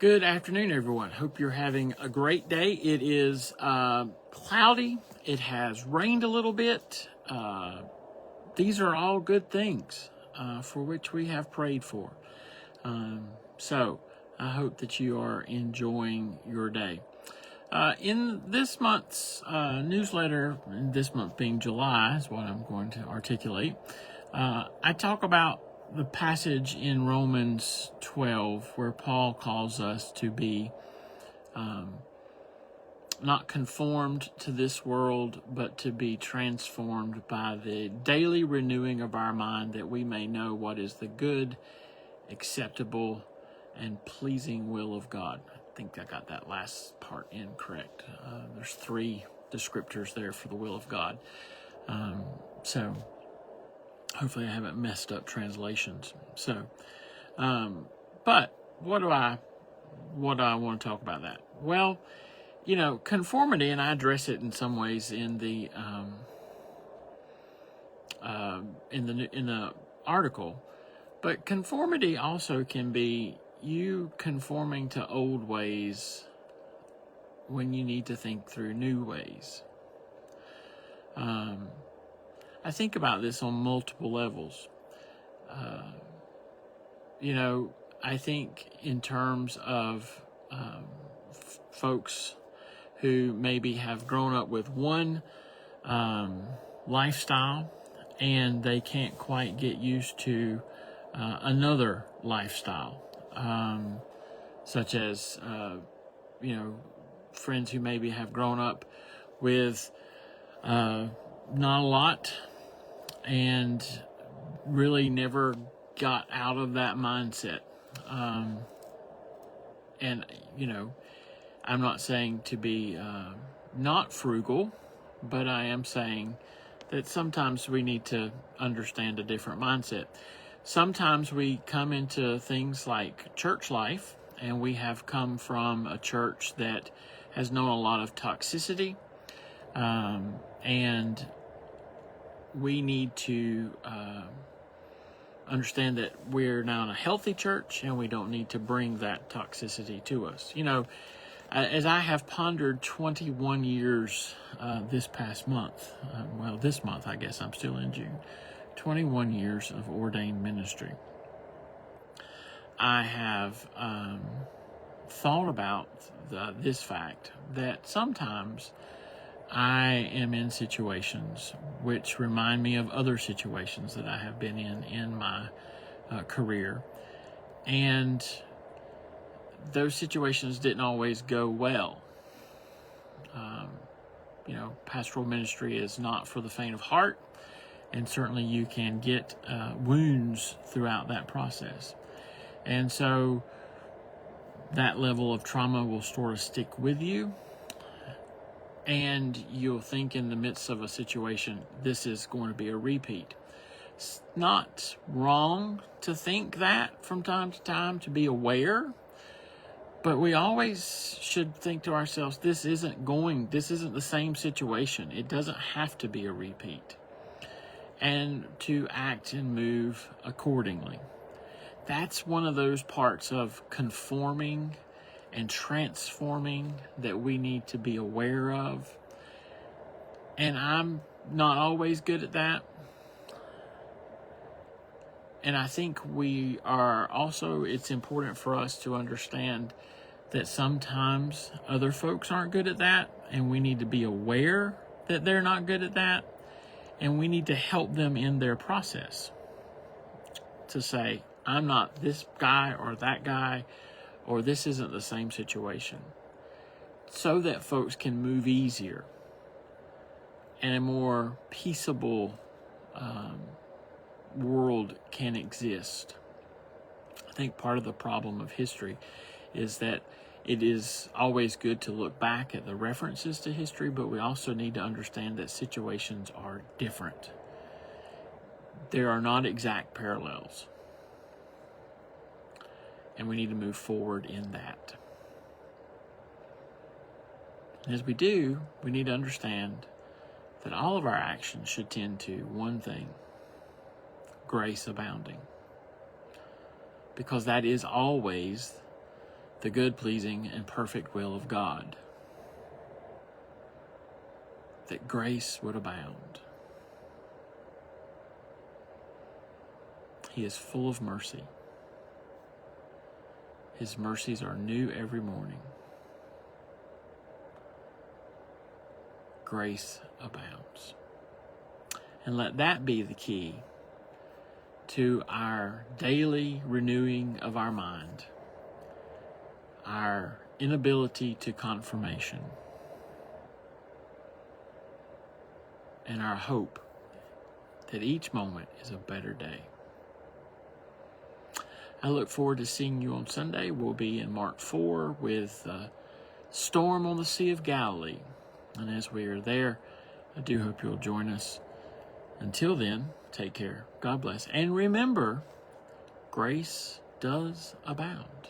Good afternoon, everyone. Hope you're having a great day. It is cloudy. It has rained a little bit. These are all good things for which we have prayed for. So I hope that you are enjoying your day. In this month's newsletter, this month being July is what I'm going to articulate, I talk about the passage in Romans 12 where Paul calls us to be not conformed to this world, but to be transformed by the daily renewing of our mind, that we may know what is the good, acceptable, and pleasing will of God. I think I got that last part incorrect. There's three descriptors there for the will of God. So hopefully I haven't messed up translations. So, but what do I want to talk about that? Well, conformity, and I address it in some ways in the article, but conformity also can be you conforming to old ways when you need to think through new ways. I think about this on multiple levels. I think in terms of folks who maybe have grown up with one lifestyle and they can't quite get used to another lifestyle, such as, friends who maybe have grown up with not a lot and really never got out of that mindset. I'm not saying to be not frugal, but I am saying that sometimes we need to understand a different mindset. Sometimes we come into things like church life, and we have come from a church that has known a lot of toxicity, and we need to understand that we're now in a healthy church, and we don't need to bring that toxicity to us. As I have pondered 21 years this past month, this month, I guess I'm still in June, 21 years of ordained ministry, I have thought about this fact that sometimes I am in situations which remind me of other situations that I have been in my career. And those situations didn't always go well. Pastoral ministry is not for the faint of heart, and certainly you can get wounds throughout that process. And so that level of trauma will sort of stick with you. And you'll think in the midst of a situation, this is going to be a repeat. It's not wrong to think that from time to time, to be aware. But we always should think to ourselves, this isn't the same situation. It doesn't have to be a repeat. And to act and move accordingly. That's one of those parts of conforming and transforming that we need to be aware of. And I'm not always good at that. And I think it's important for us to understand that sometimes other folks aren't good at that, and we need to be aware that they're not good at that, and we need to help them in their process to say, I'm not this guy or that guy, or this isn't the same situation, so that folks can move easier and a more peaceable world can exist. I think part of the problem of history is that it is always good to look back at the references to history, but we also need to understand that situations are different. There are not exact parallels. And we need to move forward in that. And as we do, we need to understand that all of our actions should tend to one thing: grace abounding. Because that is always the good, pleasing, and perfect will of God, that grace would abound. He is full of mercy. His mercies are new every morning. Grace abounds. And let that be the key to our daily renewing of our mind, our inability to confirmation, and our hope that each moment is a better day. I look forward to seeing you on Sunday. We'll be in Mark 4 with storm on the Sea of Galilee. And as we are there, I do hope you'll join us. Until then, take care. God bless. And remember, grace does abound.